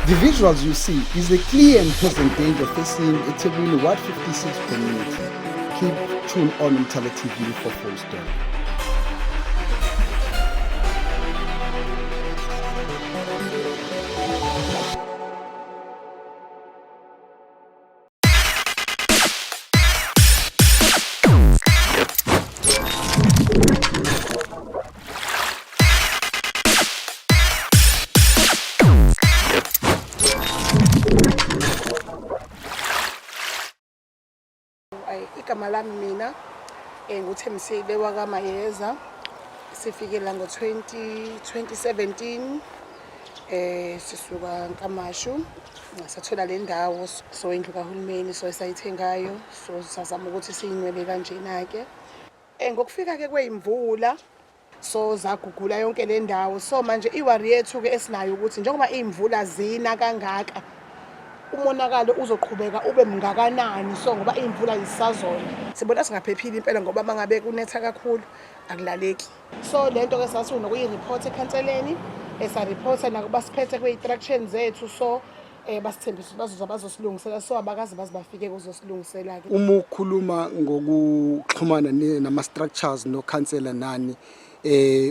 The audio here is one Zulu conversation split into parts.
The visuals you see is the clear and present danger facing eThekwini Ward 56 community. Keep tuned on Umthala TV for full story. Igama lami mina nguThembisile wakaMayeza. Sifike la ngo-2017 sisuka Nkamashu sathola le ndawo so indlu kahulumeni so esayithengayo so sazama ukuthi siyinwebe kanjena ke ngokufika ke kweyimvula so zagugula yonke le ndawo so manje iwari yethu ke esinayo ukuthi njengoba imvula zina kangaka umonakalo uzoqhubeka ube mngakanani so ngoba imvula isazona sibona singaphephile impela ngoba mangabe kunetha kakhulu akulaleki so lento ke sasifuna ukuyireport ekhanseleni reporta nakuba siphethe kwe-instructions zethu so basithembisa bazosilungisela so abakazi bazibafike kuzosilungisela ke uma ukhuluma ngokuxhumana nama-structures no-councillor nani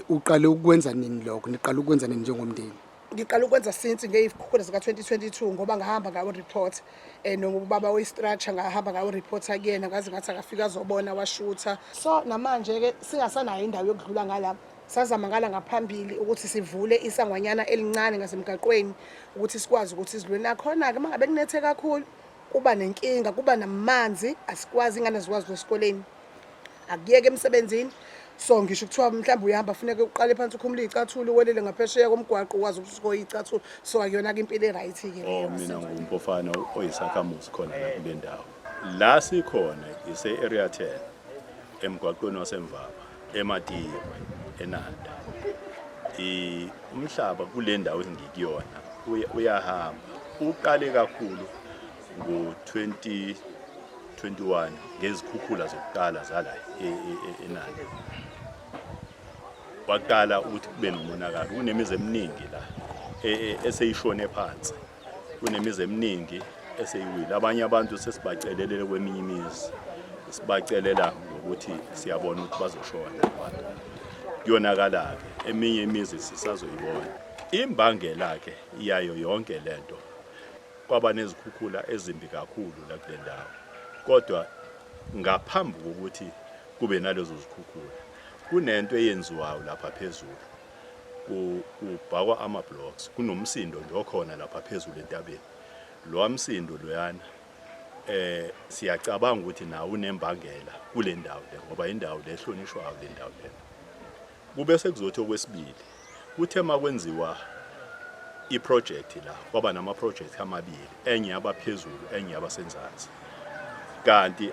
uqale ukwenza nini lokho niqala ukwenza nini njengomndeni? Ngiqala ukwenza since ngeyikhukhula zika 2022 ngoba ngahamba ngawo report nobaba we-structure ngahamba ngawo report akuyena ngaze ngathi akafika azobona washutha so namanje ke singasanayo indawo yokudlula ngala sazama ngala ngaphambili ukuthi sivule isangwanyana elincane ngasemgaqweni ukuthi sikwazi ukuthi sidlule nakhona ke mangabe kunethe kakhulu kuba nenkinga kuba namanzi asikwazi ingane zikwazi esikoleni akuyeke emsebenzini so ngisho kuthiwa mhlawumbe uyahamba funeka uqale phansi ukhumule icathulo uwelele ngaphesheya komgwaqo ukwazi ukuthi uskoye icathulo so akuyona ke impilo eright ke leyo. Mina nguMpofana oyisakhamuzi khona la kule ndawo la sikhona ise area 10 emgwaqweni wasemvaba eMatiye eNanda umhlaba kule ndawo engikuyona uyahamba uqale kakhulu ngo-2021 ngezikhukhula zokuqala zala eNanda waqala ukuthi kube nomonakalo kunemizi eminingi la eseyishone phansi kunemizi eminingi eseyiwile abanye abantu sesibacelelele kweminye imizi sibacelela ngokuthi siyabona ukuthi bazoshona abantu kuyonakala ke eminye imizi sisazoyibona imbangela ke yayo yonke lento kwaba nezikhukhula ezimbi kakhulu la kule ndawo kodwa ngaphambi kokuthi kube nalezo zikhukhula kunento eyenziwayo lapha phezulu kubhakwa ama-blocks kunomsindo nje okhona lapha phezulu entabeni lo msindo loyana siyacabanga ukuthi nawo unembangela kule ndawo le ngoba indawo lehlonishwayo le ndawo le kube sekuzothi okwesibili kuthe makwenziwa iproject la kwaba nama-project amabili enye yabaphezulu enye yabasenzansi kanti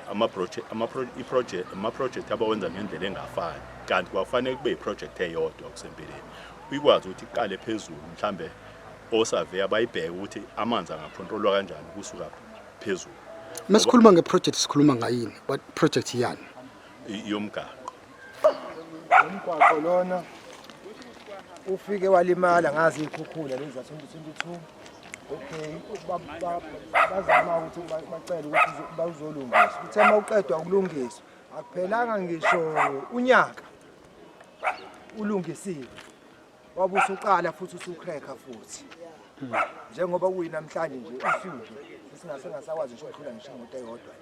ama-project abawenza ngendlela engafani kanti kwafanele kube iproject eyodwa kusempileni uyikwazi ukuthi iqale phezulu mhlambe osurveyor bayibheke ukuthi amanzi angacontrolwa kanjani kusuka phezulu. Masikhuluma ngeproject sikhuluma ngayini? What project yani? Yomgaqo. Umgaqo lona ufike walimala ngazi ikhukhula lezi za 2022. Okay, bazama ukuthi bacela ukuthi bazolungiswa. Uthe mawuqedwa ukulungiswa akuphelanga ngisho unyaka ulungisiwe wabusa uqala futhi usucracker futhi njengoba kuyinamhlanje nje usuku singasakwazi nje ukudlula ngisho imoto eyodwa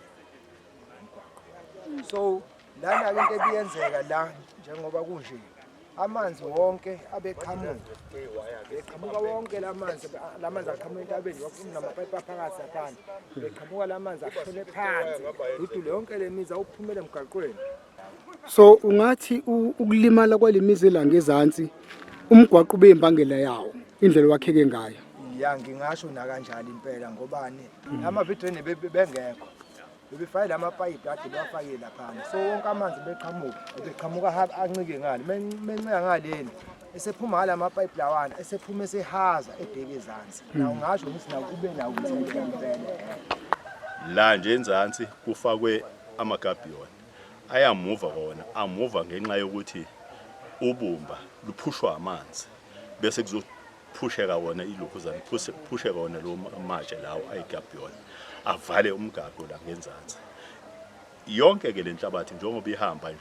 so lana into ebiyenzeka la njengoba kunje amanzi wonke abeqhamuka wonke lamanzi aqhamuka entabeni wafuna namapipe aphakathi aphansi beqhamuka lamanzi ahlole phansi udule yonke lemizi awuphumele emgaqweni. So ungathi ukulimala kwalemizi la ngezansi umgwaqo ube imbangela yawo indlela wakheke ngayo? Ya ngingasho na kanjalo impela ngobani amavidreni bengekho bebefayile amapipe ade bafake lapha so wonke amanzi beqhamuka ancike ngale menceka ngaleni esephuma ngala amapipe lawana esephuma esehaza ebheke ezansi nawo ngasho ukuthi nawo kube nawo ukuthi impela la nje enzansi kufakwe amagabiyona ayamuva kona amuva ngenxa yokuthi ubumba luphushwa amanzi bese phusheka wona ilokhuzana phusheka wona lo matshe lawo ayigabhiyona avale umgaqo la ngenzansi yonke ke lenhlabathi njengoba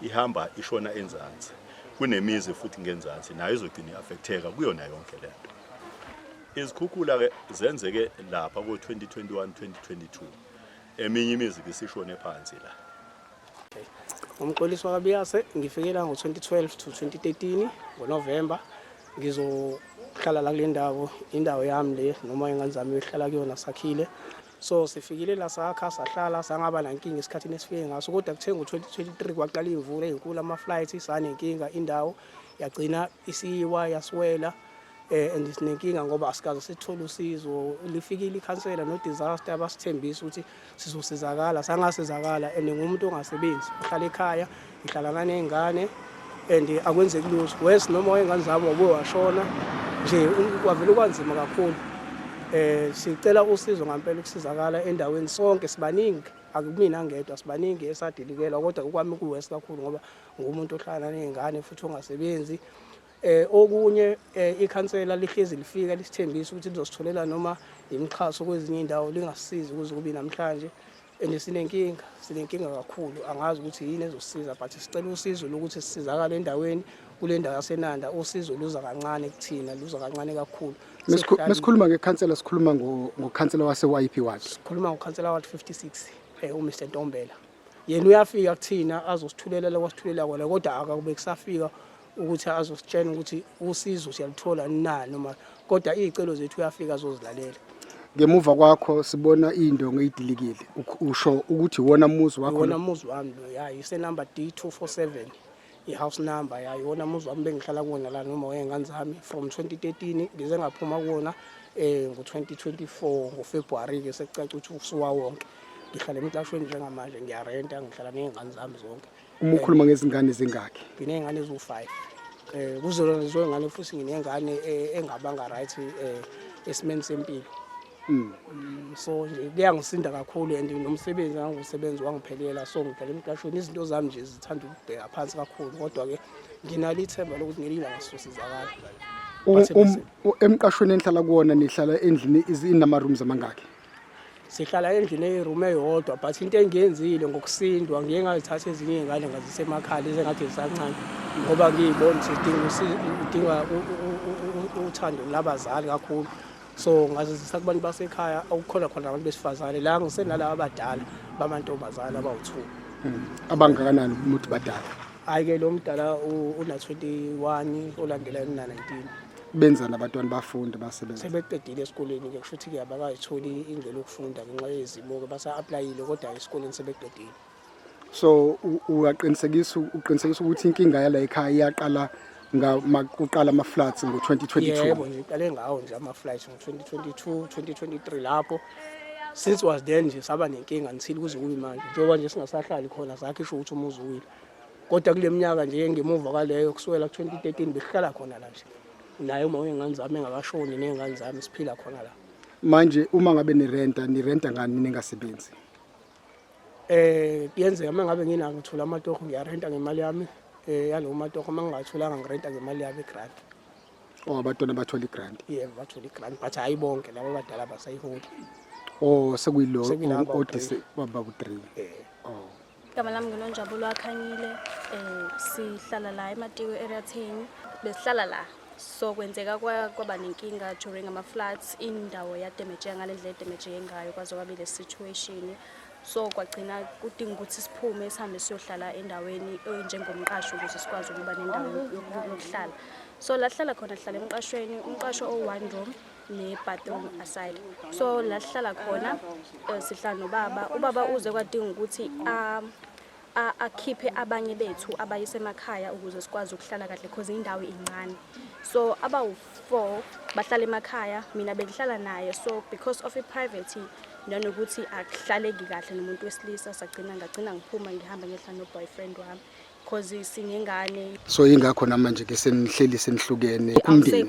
ihamba ishona enzansi kunemizi futhi ngenzansi nayo izogcina iaffecteka kuyona yonke lento izikhukhula ke zenzeke lapha ko 2021 2022 eminye imizi ke sishone phansi la Umxolisi wakabiyase ngifikela ngo2012 to 2013 ngoNovember ngizohlala la kule ndawo indawo yami le noma ingane zami ehlala kuyona sakhile so sifikile la sakha sahlala sangaba nankinga esikhathini esifike ngaso kodwa kuthe ngo2023 kwaqala imvula ezinkulu ama-flights sanenkinga indawo yagcina isiwa yaswela and isinenkinga ngoba asikaze sithola usizo lifikile ikhansela no disaster abasithembisa ukuthi sizosizakala sangasizakala and ngumuntu ongasebenzi uhlala ekhaya ihlalana nezingane and akwenzeki lutho wes noma ingane zami wabuye washona nje kwavela kwanzima kakhulu sicela usizo ngempela ukusizakala endaweni sonke sibaningi akumina ngedwa sibaningi esadilikela kodwa ukwami kuwes kakhulu ngoba ngumuntu ohlala nezingane futhi ongasebenzi okunye ikhansela lihlezi lifika lisithembisa ukuthi lizositholela noma imikhaso kwezinye indawo lingasizi ukuze kube namhlanje and sinenkinga kakhulu angazi ukuthi yini ezosisiza but sicela usizo lokuthi sisizakale endaweni kule ndawo yaseNanda usizo luza kancane kuthina luza kancane kakhulu Mesikhuluma ngekhansela sikhuluma ngokhansela wase-YP Ward sikhuluma ngokhansela Ward 56 uMr Ntombela yena uyafika kuthina azosithulela kwasithulela kona kodwa akakube kusafika ukuthi azositshela ukuthi usizo siyalithola nani noma kodwa izicelo zethu uyafika azozilalela ngemuva kwakho sibona indongo eyidilikile usho ukuthi wona muzi wakho wona muzi wami lo yayi isenumber D247 ihouse number yayi wona muzi wami bengihlala kuona la noma wengane zami from 2013 ngize ngaphuma kuona ngo2024 ngoFebruary ke sekucaca ukuthi usuwa wonke ngihlala emhlashweni njengamanje ngiyarenta ngihlala nezingane zami zonke uma ukhuluma ngezingane zingakhi nginezingane ezu5 kuzona lezo ingane futhi nginengane engabanga right esimeni sempilo so nje kuyangisinda kakhulu and nomsebenzi ngisebenza wangiphelela so ngiphela emhlashweni izinto zami nje zithanda ukubheka phansi kakhulu kodwa ke nginalo ithemba lokuthi ngelila ngasosizakala emqashweni enhlala kuona nihlala endlini inama rooms amangaki sihlala endlini eroom eyodwa but into engiyenzile ngokusindwa ngiye ngazithatha ezinye izingane ngazisemakhaya ezengathi zisancane ngoba ngiyibona sidinga uthando labazali kakhulu so ngazizisa kubantu basekhaya ukukhona khona abantu besifazane la ngisenalabo abadala bamantombazana abawu2 abangakanani umuntu badala ayike lo mdala una 21 olandela una 19 benza nabantwana bafunda basebenza sebeqedile esikoleni ke kusho ukuthi ke abakayitholi indlela yokufunda ngenxa yezimo ke basa applyile kodwa esikoleni sebeqedile so uqinisekisa ukuthi inkinga yala ekhaya iyaqala ngakuqala ama-floods ngo-2022 yebo ngiqale ngawo nje ama-floods ngo-2022 2023 lapho since was then nje saba nenkinga until kuze kube manje njengoba nje singasahlali khona zakhe isho ukuthi umuzi uwile kodwa kule minyaka nje ngemuva kwaleyo kusukela ku-2013 behlala khona la nje naye uma wengane zami engakashoni nezingane zami siphila khona la manje uma ngabe nirenta ngani ningasebenzi kuyenzeka uma ngabe ngithola amatoho ngiyarenta ngemali yami yalo matoho uma ngingatholanga ngirenta ngemali yami grant abantwana bathola igrant yebo bathola igrant but hayi bonke labo abadala basayiholi sekuyilo odise baba ku3 Igama lami nginonjabulo Akhanyile sihlala la eMatiwe area 10 besihlala la so kwenzeka kwaba nenkinga during ama floods indawo ya damage ngalendlela damage ngayo kwaze kwabe le situation so kwagcina kudinga ukuthi siphume sihambe siyohlala endaweni njengomqasho ukuze sikwazi ukuba nendawo yokuhlala so lahlala khona hlala emqashweni umqasho o1 room ne bathroom aside so lahlala khona sihlala nobaba ubaba uze kwadinga ukuthi akhiphe abanye bethu abayisemakhaya ukuze sikwazi ukuhlala kahle because indawo incane so abawu4 bahlala emakhaya mina bengihlala naye so because of private nanokuthi akuhlaleki kahle nomuntu wesilisa ngagcina ngiphuma ngihamba ngehlala no boyfriend wami because sinengane so ingakho namanje ke senihleli senihlukene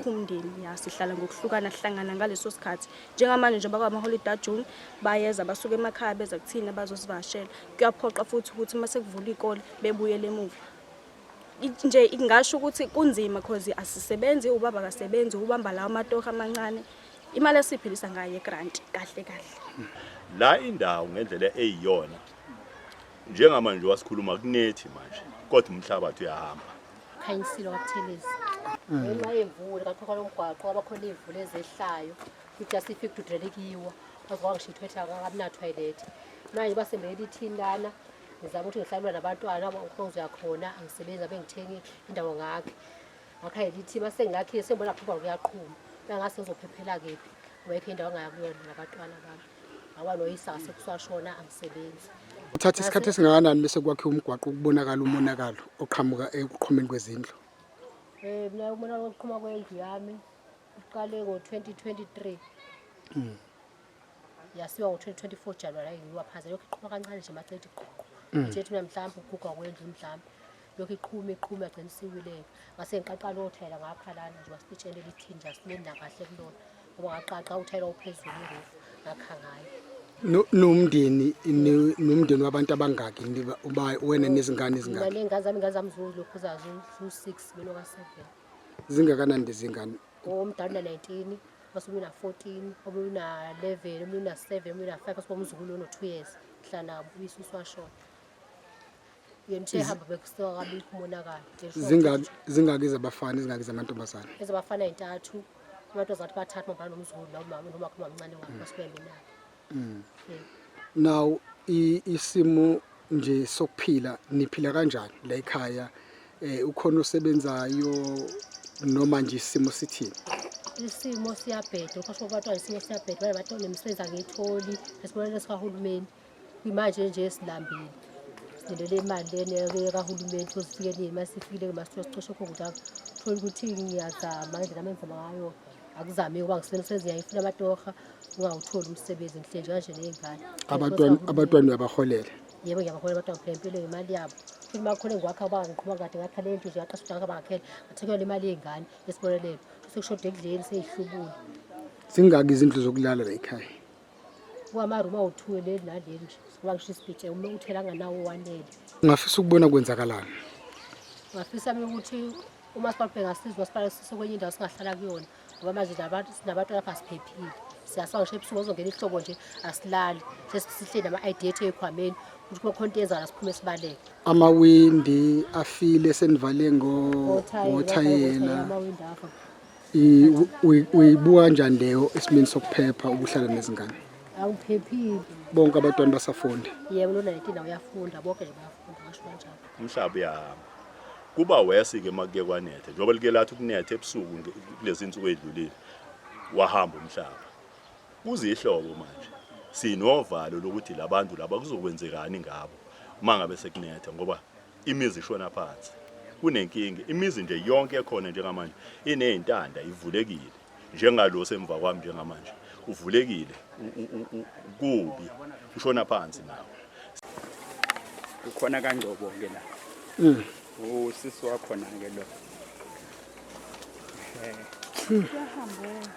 umndeni ya sihlala ngokuhlukana sihlangana ngaleso sikhathi njengamanje njengoba kwama holiday June bayeza basuka emakhaya beza kuthina bazosivashela kuyaphoqa futhi ukuthi mase kuvula ikole bebuyele emuva nje ngasho ukuthi kunzima because asisebenzi, ubaba akasebenzi, ubamba lawo matoha amancane. Imali esiphilisa ngayo egrant kahle kahle. La indawo ngendlela eyiyona njengamanje wasikhuluma kunethi manje kodwa umhlabathi uyahamba. Khanyisilo kaButhelezi. Ngenxa yemvula kakhokho lomgwaqo abakhona ivule ezehlayo ukuthi asifike kudrelekiwa azokwazi ngishithwetha ngamna toilet. Manje basembele ithindana ngizama ukuthi ngihlalwe nabantwana ngokhozo yakhona angisebenza bengithenga indawo ngakhe. Ngakhaye lithi mase ngakhe sembona kupha kuyaqhuma. Bengase ngizophephela kephi ngoba indawo ngayakuyona nabantwana bami. Awanoyisa sekusashona angisebenzi. Uthatha isikhathi esingakanani bese kwakhe umgwaqo ukubonakala umonakalo oqhamuka ekuqhumeni kwezindlu? Mina umonakalo oqhuma kwendlu yami uqale ngo-2023. Yasiwa ngo-2024 January ngiwa phansi lokho iqhuma kancane nje macethi qoqo. Ngithi mina mhlawumbe ukugugwa kwendlu mhlawumbe. Lokho iqhuma agcina siwileka. Ngase ngiqaqala othayela ngapha lana nje wasipitshele lithinja simena kahle kulona. Ngoba ngaqaqa uthayela uphezulu ngerufu ngakhangayo. Nomndeni wabantu abangaki uba wena nezingane ezingaki? Ngane zami lokhu zazo u6 mina ka7. Zingakanani lezingane? Omdala 19, basuke na 14, omunye na 11, omunye na 7, omunye na 5 basuke umzukulu ono2 years. Hlana ubisi uswashona. Yena hamba bekusuka kabikho umonakalo. Zingaki zabafana izingaki zamantombazana? Ezabafana 3, abantu azathi bathatha mabana nomzukulu noma khoma omncane wakhe basuke mina. Now isimo nje sokuphila niphila kanjani la ekhaya ukhona osebenzayo noma nje isimo sithini? Isimo siyabheda kwasho abantwana isimo siyabheda bale bathu nemisebenzi angitholi esibonele sikahulumeni imanje nje esilambile silele imali lene kahulumeni sosifike nini masifikile masicoshe kokudala thola ukuthi ngiyazama ngendlela amenza ngayo akuzame ukuba ngisebenze ngiyayifuna amatoha ungawutholi umsebenzi ngihlanje kanje nezingane. Abantwana uyabaholela? Yebo ngiyabaholela abantwana phela imali yabo. Futhi makhona engwakha bangiqhuma kade ngakhale into nje yaqasha udanka bangakhela ngathekela imali yezingane yesibonelelo sekushoda ekudleni seyihlubule. Zingaki izindlu zokulala la ekhaya? Kuamaruma u2 leli naleli nje ngoba ngisho isibhice uma uthela nganawo wanele. Ngafisa ukubona kwenzakalani? Ngafisa mina ukuthi uma siphathe ngasizwa siphathe sokwenye indawo singahlala kuyona ngoba manje sinabantu lapha siphephile. Siyasanga nje ebusuku uzongena ihlobo nje asilali sesihleli nama-ID ethu ekhwameni ukuthi kukhona into yenzana siphume sibaleke. Amawindi afile senivale ngothayela. Amawindi afa. Uyibuka kanjani leyo esimeni sokuphepha ukuhlala nezingane? Awuphephile. Bonke abantwana basafunda? Yebo lo-19 uyafunda bonke nje bayafunda ngasho kanjalo. Umhlaba uyahamba. Kuba wesike makuye kwanethe njengoba like lathi ukunethe ebusuku kulezi insuku edlulile wahamba umhlaba. Kuze ihlobo manje sinovalo lokuthi labantu laba kuzokwenzekani ngabo mangabe sekunetha ngoba imizi ishona phansi. Kunenkinga imizi nje yonke ekhona njengamanje inezintanda ivulekile njengalo semva kwami njengamanje uvulekile kubi ushona phansi nawo. Ukhona kaNgcobo ke la. Usisi wakhona ke lo. Uyahamba.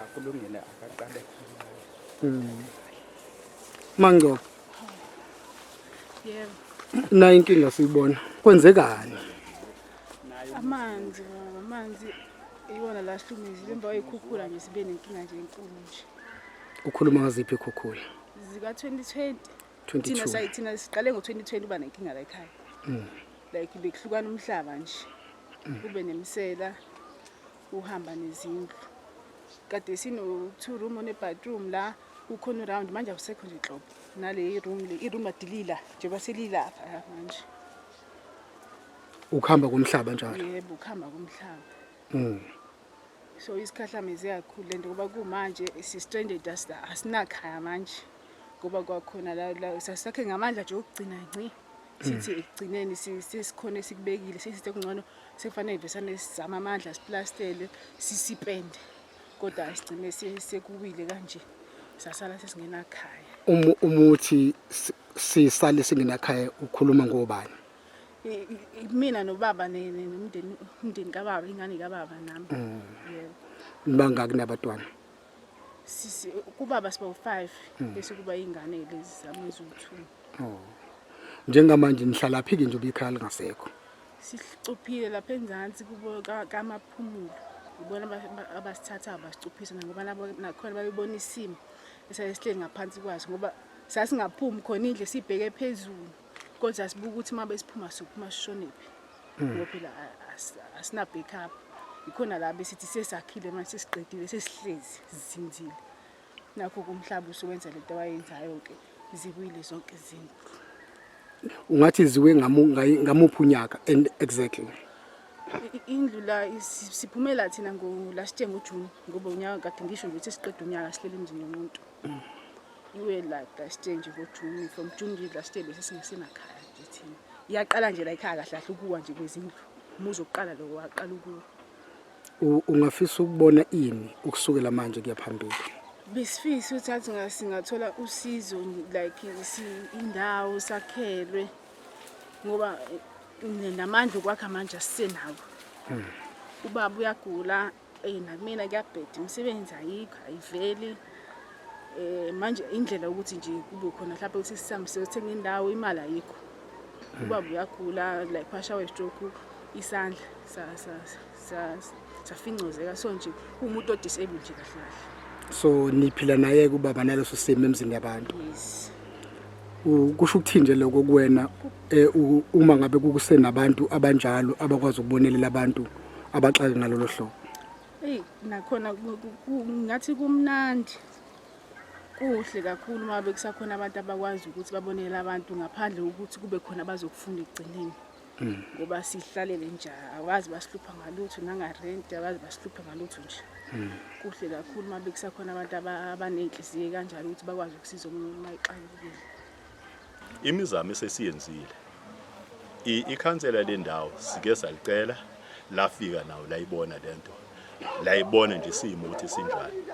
Akulungile akaqale. Mangcobo. Yebo. Na inkinga siyibona. Kwenzekani? Amanzi iwona la sihlumizile emva kwayikhukhula nje sibe nenkinga nje enkulu nje. Ukhuluma ngaziphi ikhukhula? Zika 2020. 22. Thina siqale ngo2020 uba nenkinga la ekhaya. Like bekuhlukana umhlaba nje. Kube nemisela uhamba nezindlu. Kade sino 2 room one bathroom la ukhona around manje akusekho nje inhlobo. Nale iroom adilila nje baselila lapha manje. Ukuhamba komhlaba njalo? Yebo ukuhamba komhlaba. So isikhahlamezi yakhulu lento ngoba kumanje si-stranded asinakhaya manje ngoba kwakhona la sasakhe ngamandla nje ukugcina ngci sithi ekugcineni sisikhona esikubekile sisithi kungcono sekufanele ivesane sizama amandla siplastele sisipende kodwa asigcine sekuwile kanje sasala sesingenakhaya. Umuthi sisale singenakhaya ukhuluma ngobani? Mina nobaba nomndeni kababa ingane kababa nami. Yebo. Bangaki nabantwana? Sisi kubaba siba u5 bese kuba ingane lezi zami ezu2. njengamanje nihlala phi ke nje ekhaya lingasekho? Sicuphile lapha enzansi kubo kamaphumulo. Ubona abasithatha abasicuphisa ngoba nakhona babebona isimo esayisihle ngaphansi kwaso ngoba sasingaphumi khona indle sibheke phezulu kodwa sibuka ukuthi mabe siphuma sophuma sishonephi ngoba phela asina backup ikhona la besithi sesakhile manje sesiqedile sesihlezi sizinzile nakho kumhlaba usewenza lento abayenzayo ke zibuyile zonke izinto. Ungathi ziwe ngamuphi unyaka and exactly? Indlu la siphumela thina last year ngoJune ngoba unyaka kade ngisho nje sesiqeda unyaka sihlele emzini womuntu. Iwe la last year nje ngoJune from June nje last year bese singasenakhaya nje thina. Iyaqala nje la ekhaya kahle ukuwa nje kwezindlu. Umuzi oqala lo waqala ukuwa. Ungafisa ukubona ini ukusukela manje kuya phambili? Besifisa ukuthi singathola usizo like indawo sakhelwe ngoba namandla okwakha manje asisenawo. Ubaba uyagula namina kuyabheda umsebenzi ayikho ayiveli manje indlela ukuthi nje kube khona mhlawumbe ukuthi sisambise uthenga indawo imali ayikho. Ubaba uyagula like phasha we-stroke isandla safincozeka so nje umuntu odisable nje kahle. So niphila naye kubaba naleso simo emzini yabantu. Yes. Kusho ukuthi nje lokho kuwena uma ngabe kusenabantu abanjalo abakwazi ukubonelela abantu abaxake ngalolo hlobo. Nakhona ngathi kumnandi kuhle kakhulu uma bekusakhona abantu abakwazi ukuthi babonele abantu ngaphandle ukuthi kube khona bazokufunda egcineni. Ngoba sihlalele nje awazi basihlupha ngalutho nangarent awazi basihlupha ngalutho nje. Kuhle kakhulu uma bekusakhona abantu abanenhliziyo kanjalo ukuthi bakwazi ukusiza umuntu mayixakile. Imizamo esesiyenzile ikhansela lendawo sike salicela lafika nawo layibona lento layibona nje simo ukuthi sinjani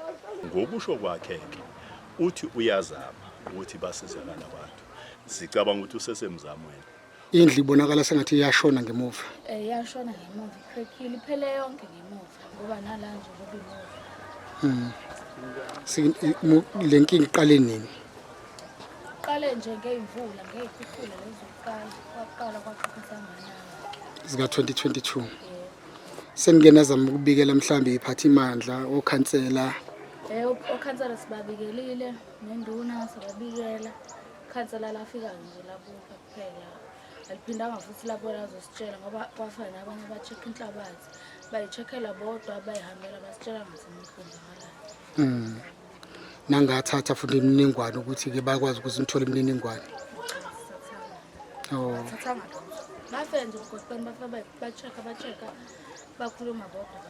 ngobusho kwakhe uthi uyazama ukuthi basizakala abantu sicabanga ukuthi usesemzamweni. Indlu ibonakala sengathi iyashona ngemuva. Iyashona ngemuva ikhrekhile iphele yonke ngemuva ngoba nala nje kubi. Lenkingi iqale nini? Qale nje ngeimvula ngekhukhula lezokuqala kwaqala kwaxoxisana zika 2022. Seningena zama ukubikela mhlambe iphathimandla okhansela. Okhansela sibabikelile nenduna sababikela khansela lafika nje lapho kuphela aliphindanga futhi lapho lazositshela ngoba kwafana nabanye ba-check inhlabathi bayicheckela bodwa bayihambela basitshela ngasemkhonzakalayo. Nangathatha futhi imininingwane ukuthi ke bakwazi ukuthi nithole imininingwane. Thathanga bafe nje ngokuqina bafa bachecka bakhuluma bodwa.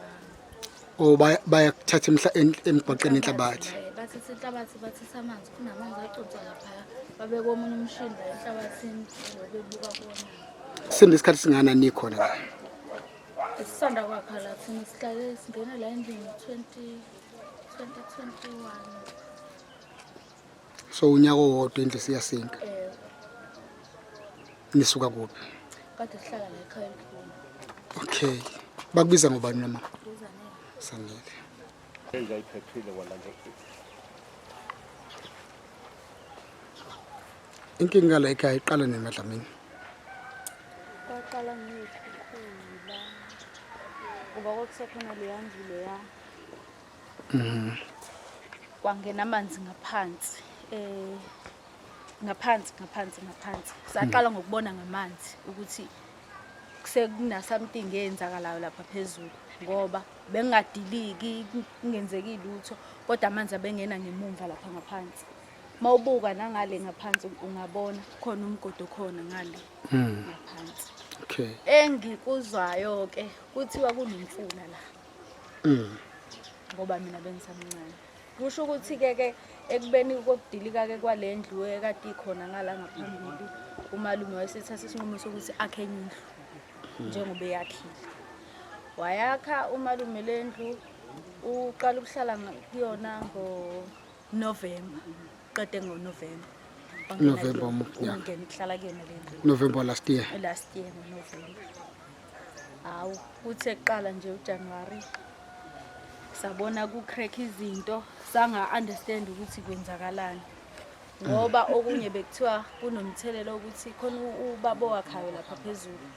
Bayakuthatha emgwaqeni inhlabathi. Bathatha inhlabathi bathatha amanzi kunamanzi acutsa lapha babeka omunye umshini la enhlabathini bebuka kuona. Sendesikhathi singana nikhona la. Isisanda kwakhala thina sihlale singena la endlini 2021. So unyaka owodwa indlu siyasinka. Nisuka kuphi? Kade sihlala la ekhaya enkulu. Okay. Bakubiza ngobani noma? Sanele. Engayiphephile wala nje. Inkinga la ekhaya iqala nemadlamini. Kwaqala ngikhukhula. Ngoba kwakusekhona le yandlu leya. Kwangena amanzi ngaphansi. Ngaphansi. Saqala ngokubona ngamanzi ukuthi sekuna something eyenzakalayo lapha phezulu ngoba bengadiliki kungenzeki lutho kodwa amanzi abengena ngemumva lapha ngaphansi. Mawubuka nangale ngaphansi ungabona khona umgodo khona ngale ngaphansi. Okay. Engikuzwayo ke kuthiwa kunemfula la. Ngoba mina bengisamncane. Kusho ukuthi ke ekubeni kokudilika ke kwalendlu ekade ikhona ngala ngaphambili umalume wayesethatha isinqumo sokuthi akhe indlu njengoba eyakhile. Wayakha umalume lendlu uqala ukuhlala kuyona ngoNovember. Qede ngoNovember. November umnyaka. Ungena ukuhlala kuyona lendlu. November last year. Last year ngoNovember. Awu uthe eqala nje uJanuary sabona ku crack izinto sanga understand ukuthi kwenzakalani ngoba okunye bekuthiwa kunomthelelo ukuthi khona ubaba wakhayo lapha phezulu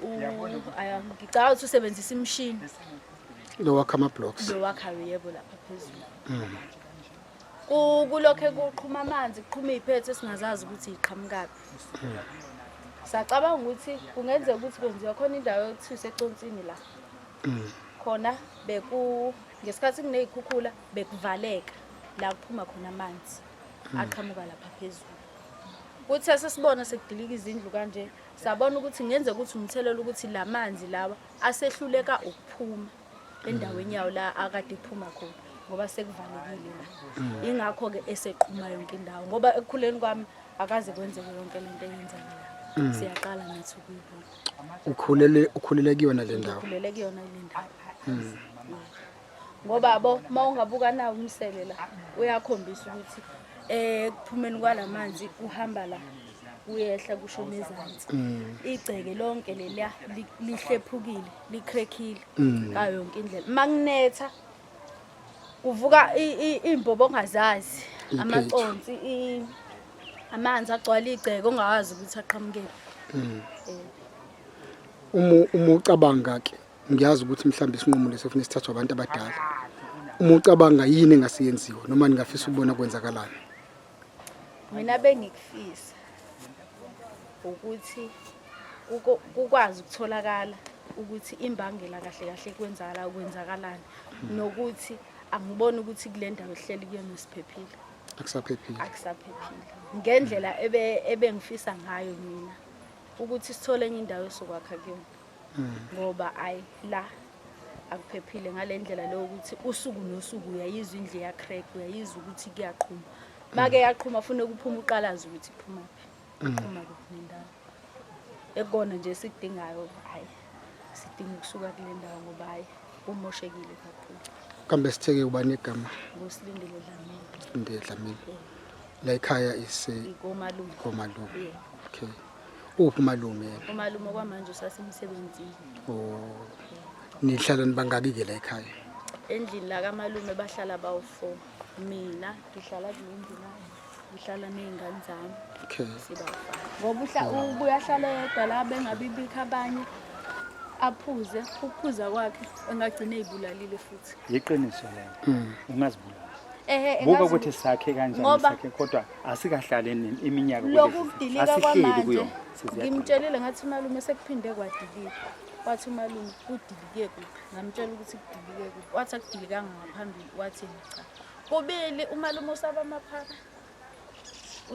ngicabanga ukuthi usebenzisa imishini lo wakha ama-blocks lo wakhayo yebo lapha phezulu kulokho kuqhuma amanzi kuqhuma iy'phetho esingazazi ukuthi yiqhamukaphi sacabanga ukuthi kungenzeka ukuthi kwenziwa khona indawo yokuthisa econsini la khona ngesikhathi kuney'khukhula bekuvaleka la kuphuma khona amanzi aqhamuka lapha phezulu kuthi sesibona sekudilika izindlu kanje sabona ukuthi ngenzeka ukuthi umthelelo ukuthi la manzi lawa asehluleka ukuphuma endaweni yawo la akade kuphuma khona ngoba sekuvalekile la ingakho-ke eseqhuma yonke indawo ngoba ekukhuleni kwami akaze kwenzeke yonke lento eyenzakala siyaqala nathi ukuyibona ukhulele kuyona le ndawo ukhulele kuyona le ndawo ngoba uma ungabuka nawo umsele la uyakhombisa ukuthi kuphumeni kwalamanzi uhamba la uyehla kusho nezansi igceke lonke leliya lihlephukile likrekhile ngayo yonke indlela makunetha kuvuka imbobo ongazazi amaconsi amanzi agcwala igceke ongawazi ukuthi aqhamukele uma ucabanga ke ngiyazi ukuthi mhlawumbe isinqumo lesifuna sithathwa abantu abadala uma ucabanga yini engasiyenziwa noma ningafisa ukubona kwenzakalani mina bengikufisa ukuthi kukwazi ukutholakala ukuthi imbangela kahle kahle kwenzakalani nokuthi angiboni ukuthi kule ndawo ehleli kuyona siphephile akusaphephile ngendlela ebengifisa ngayo mina ukuthi sithole enye indawo esokwakha kuyona ngoba ayi la akuphephile ngale ndlela leyo ukuthi usuku nosuku uyayizwa indlu ya crack uyayizwa ukuthi kuyaqhuma make yaqhuma ufune kuphuma uqalaza ukuthi iphumaphi iphuma kuphi nendawo ekona nje sikudingayo hayi sidinga ukusuka kule ndawo ngoba hayi umoshekile kakhulu kambe sitheke ubani igama ngosilindele Dlamini Dlamini la ekhaya ikomalume okay uphi umalume umalume kwamanje usasemsebenzini nihlala nibangaki-ke la ekhaya endlini la kamalume bahlala bawu-4 mina ngihlala kulendlu la ngihlala ney'ngane zami ngoba ubuyahlala yedwa la bengabibikho abanye aphuze ukuphuza kwakhe engagcine ey'bulalile futhi yiqiniso lelo ungazibulala buka ukuthi sakhe kanjani sakhe kodwa asikahlale iminyaka lokudilika kwamanje ngimtshelile ngathi umalume sekuphinde kwadilika wathi umalume kudilike kuphi ngamtshela ukuthi kudilike kuphi wathi akudilikanga ngaphambili wathi cha kubili umalume usaba amaphara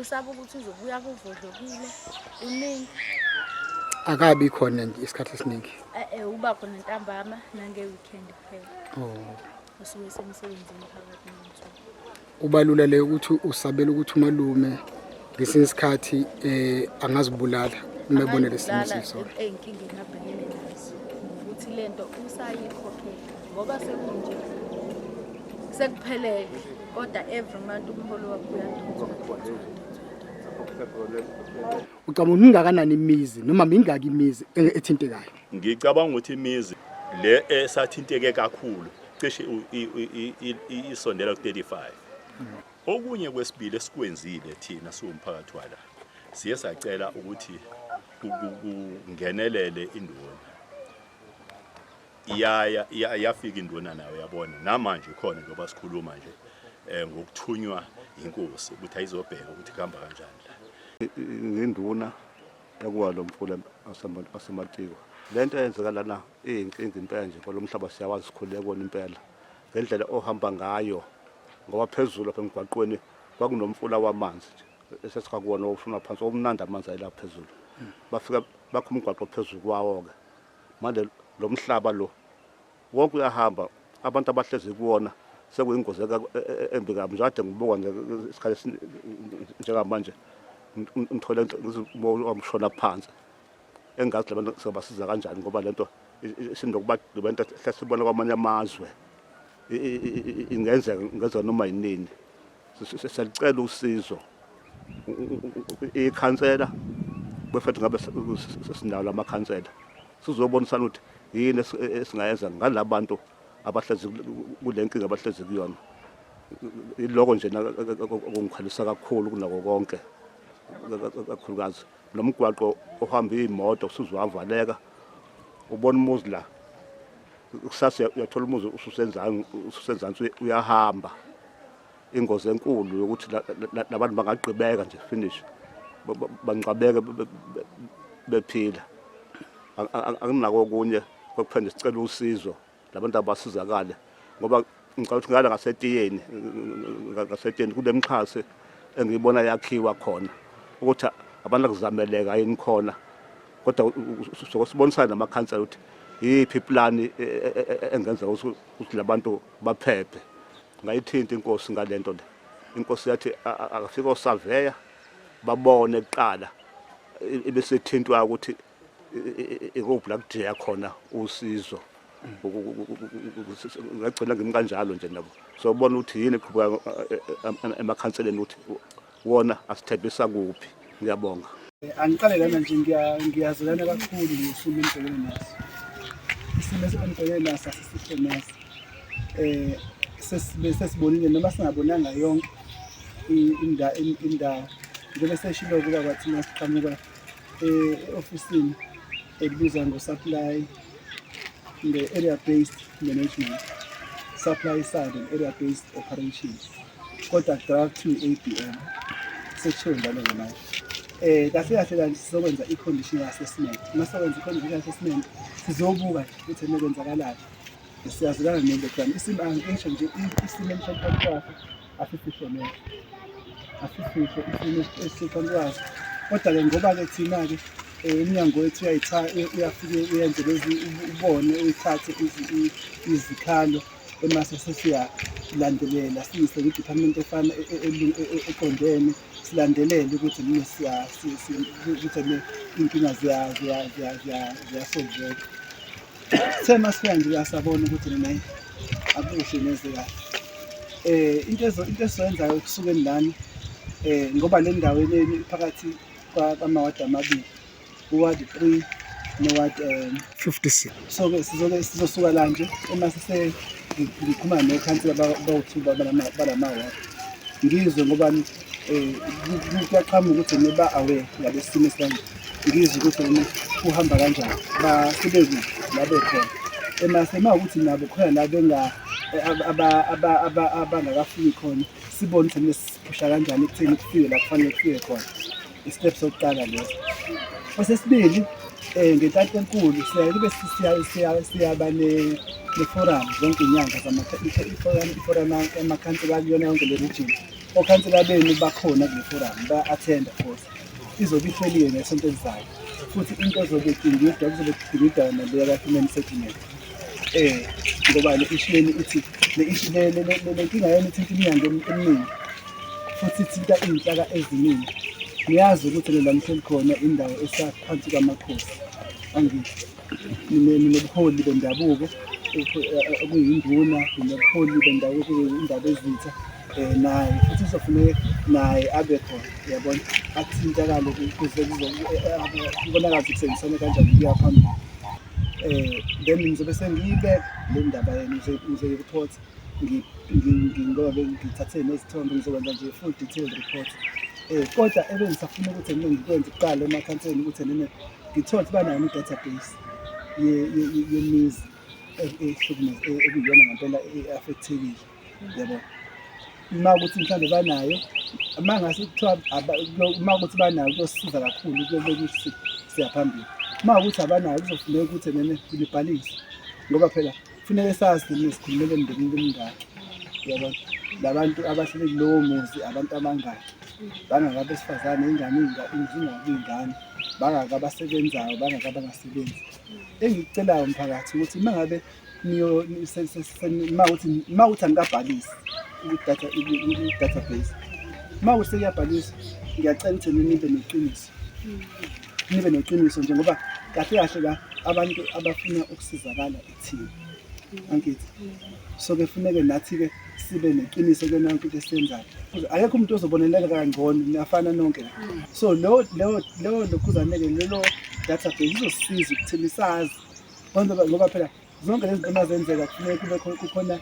usaba ukuthi uzobuya kuvodlokile uningi akabi khona isikhathi esiningi uba khona ntambama nange-weekend kuphela usuke semsebenzini phakathi nensuku ubalula le ukuthi usabela ukuthi umalume ngesinye isikhathi angazibulala uma ebona lesimo ey'nkingeni abhekene nazo ukuthi lento usayikhokhela ngoba sekunje sekuphelele kodwa every month umholo wakho ucabanga mingakanani imizi noma mingaki imizi ethintekayo ngicabanga ukuthi imizi le esathinteke kakhulu cishe isondela ku-35 okunye kwesibili esikwenzile thina siwumphakathi wala siye sacela ukuthi kungenelele induna yafika induna nayo yabona namanje khona njengoba sikhuluma nje ngokuthunywa inkosi ukuthi ayizobheka ukuthi kuhamba kanjani la induna yakuwa lo mfula asematiko lento eyenzekala la iyinkinga impela nje ngoba umhlaba siyawazi sikhuleke kona impela ngendlela ohamba ngayo ngoba phezulu apha emgwaqweni kwakunomfula wamanzi esesikakuwona ofuna phansi omnandi amanzi ayela phezulu bafika bakho umgwaqo phezulu kwawo ke manje lo mhlaba lo wonke uyahamba abantu abahlezi kuwona sekuyingozi embi kabi njalo ngibuka nje isikhathi njengamanje ngithole umshona phansi engazi labantu sobasiza kanjani ngoba lento isinokuba lento sesibona kwamanye amazwe ingenzeka noma yinini sicela usizo ikhansela befethu ngabe sinawo lamakhansela sizobonisana ukuthi yini esingayenza ngalabantu abahlezi kule nkinga abahlezi kuyona iloko nje okungikhalisa kakhulu kunako konke kakhulukazi nomgwaqo ohamba imoto usuzavaleka ubona umuzi la kusasa uyathola umuzi ususenzansi uyahamba ingozi enkulu yokuthi labantu bangaqhubeka nje finish bangqabeke bephila anginako okunye kokuphela sicela usizo labantu abasizakale ngoba ngicela ukuthi ngala ngasetiyeni kunemxhase engiyibona yakhiwa khona ukuthi abantu akuzameleka yini khona kodwa sokusibonisana namakhansela ukuthi yiphi iplan engenza ukuthi labantu baphephe ngayithinta inkosi ngalento le inkosi yathi akafika osaveya babone kuqala ebesethintwa ukuthi ikuphi la kudea khona usizo ngagcina ngimkanjalo nje nabo so ubona ukuthi yini eqhubeka emakhanseleni ukuthi wona asithembisa kuphi ngiyabonga angiqale lana nje ngiyazilana kakhulu ngesimo engibhekene naso isimo engibhekene naso asisihle naso sesibonile noma singabonanga yonke indawo njengoba seshilo kuba bathi masiqhamuka ofisini ekubizwa ngo-supply the area-based management, supply side and area-based operations. Kodwa draft to ABM section njalo ngemanje. Kahle kahle sizokwenza i-condition assessment. Masikwenza i-condition assessment sizobuka ukuthi nekwenzakalayo. Siyazilana nendlela. Isimo angisho nje isimo emthethweni afifisho nje. Afifisho isimo esikhonwazi. Kodwa ke ngoba ke thina ke iminyango yethu uyafike uyenze lezi ubone uyithathe izikhalo emase sesiyalandelela siyise ku-department efana eqondene silandelele ukuthi ukuthi inkinga ziyasolveka. Sema sifika nje uyasabona ukuthi naye akusho neze kahle. Into esizoyenzayo kusukeni lana ngoba le ndawo phakathi kwamawadi amabili Ward 3 no-Ward 56. So ke sizosuka la nje uma ngikhuluma nekhansela bawuthuba balamawadi ngizwe ngoba kuyaqhamuka ukuthi neba aware ngabe simo esikanje ngizwe ukuthi kuhamba kanjani basebenzi labe khona emasema ukuthi nabo khona la abangakafiki khona sibone ukuthi nesiphusha kanjani ekutheni kufike la kufanele kufike khona i-step sokuqala leso. Okwesibili ngentatho enkulu siyaba ne-forum zonke inyanga i-forum amakhansela kuyona yonke le region. Okhansela benu bakhona kule forum ba-attend of course. Izobe ihleliwe ngesonto elizayo futhi into ezobe idingidwa naleya ka-human settlement. Ngoba le issue leni ithi le nkinga yena ithinta iminyango eminingi futhi ithinta iy'nhlaka eziningi. Ngiyazi ukuthi le lamhleli khona indawo esaphansi kwamakhosi angithi nobuholi bendabuko okuyinduna nobuholi bendabuko okuyindaba ezitha naye futhi uzofuneka naye abe khona uyabona athintakale ukuze kubonakala ukuthi kusebenzisana kanjani kuya phambili. Then ngizobe sengiyibeka le ndaba yena ngizoyireport ngoba ngithathe nezithombe ngizokwenza nje full detailed report. Kodwa ebengisafuna ukuthi ngikwenze kuqala emakhanseleni ukuthi ngithole ukuthi banayo i-database yemizi ekuyiyona ngempela e-affectekile yabo. Uma ukuthi mhlawumbe banayo uma ngase kuthiwa uma ukuthi banayo kuyosiza kakhulu kuyokuthi siyaphambili. Uma ukuthi abanayo kuzofuneka ukuthi nibhalise ngoba phela kufuneka sazi nesikhulumele emndenini emingaki yabona labantu abahlele kulowo muzi abantu abangaki bangaka besifazane ingane ingane bangaka abasebenzayo bangaka abangasebenzi. Engikucelayo umphakathi ukuthi uma ngabe uma uthi angikabhalisi i-database uma ukuthi sekuyabhaliswa ngiyacela ukuthi nibe neqiniso nje ngoba kahle kahle la abantu abafuna ukusizakala ithini angithi so kufuneka nathi-ke sibe neqiniso kuyona yonke into esiyenzayo. Akekho umuntu ozoboneleka kangcono niyafana nonke. So leyo lokhuzaneke lelo database izosisiza ukuthini sazi ngoba phela zonke lezi zinto zenzeka kufuneka kube kukhona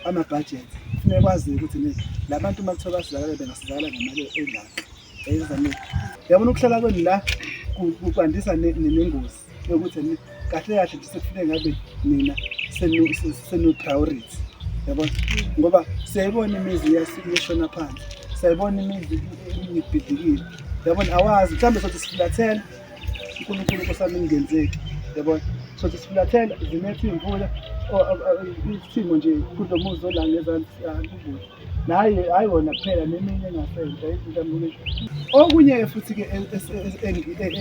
ama-budget kufuneka kwazi ukuthi la bantu uma kuthiwa basizakala bengasizakala ngemali engakho. Eyizamile. Yabona ukuhlala kwenu la kwandisa nengozi yokuthi kahle kahle nje sekufuneka ngabe nina senu-priority. Yabona? Ngoba siyayibona imizi yeshona phansi. Siyayibona imizi ibhidlikile. Yabona awazi mhlawumbe sothi sifulathela uNkulunkulu nkosami ingenzeki. Yabona? Sothi sifulathela zinetha iy'mvula isimo nje kulo muzi olanga ezansi kubuhle. Naye hayi wona kuphela neminye engasenza izinto amukeli. Okunye futhi-ke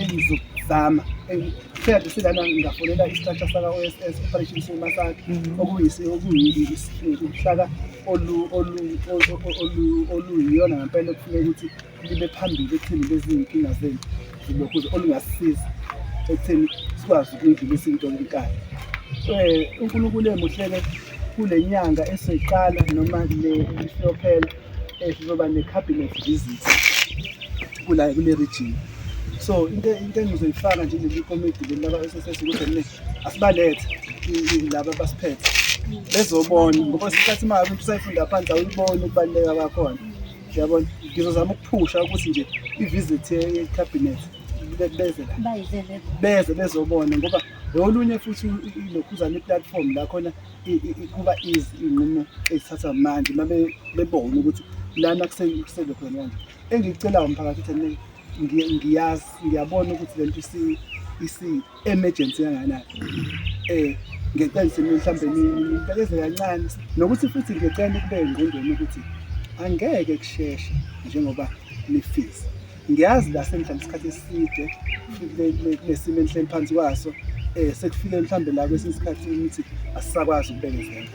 engizokuzama phela silana ngafonela isihlahla saka-OSS Operation Sumasakhe okuyihlaka oluyiyona ngempela okufuneka ukuthi libe phambili ekutheni lezi iy'nkinga zenu zilokhuze olungasisiza ekutheni sikwazi ukuyidlulisa into enkani. uNkulunkulu emuhle-ke kule nyanga eseyiqala noma isiyophela sizoba ne-cabinet visit kule region. So into engizoyifaka nje leli komiti leli laba-SSS ukuthi asibalethe laba abasiphethe bezobona ngoba isikhathi uma umuntu usayifunda phansi awuyiboni ukubaluleka kwakhona. Yabona, ngizozama ukuphusha ukuthi nje i-visit ye-cabinet beze bezobona ngoba olunye futhi ilokhuzana i-platform la khona kuba easy inqumo ezithatha manje uma bebona ukuthi lana kusele khona kanje. Engicelayo umphakathi ukuthi ngiyazi ngiyabona ukuthi lento isi-emergency kangakanani. Ngicela mhlawumbe nibekeze kancane nokuthi futhi ngicela kube engqondweni ukuthi angeke kusheshe njengoba nifisa. Ngiyazi la senhlala isikhathi eside nesimo enhleli phansi kwaso sekufike mhlawumbe la kwesinye isikhathi ukuthi asisakwazi ukubekezela.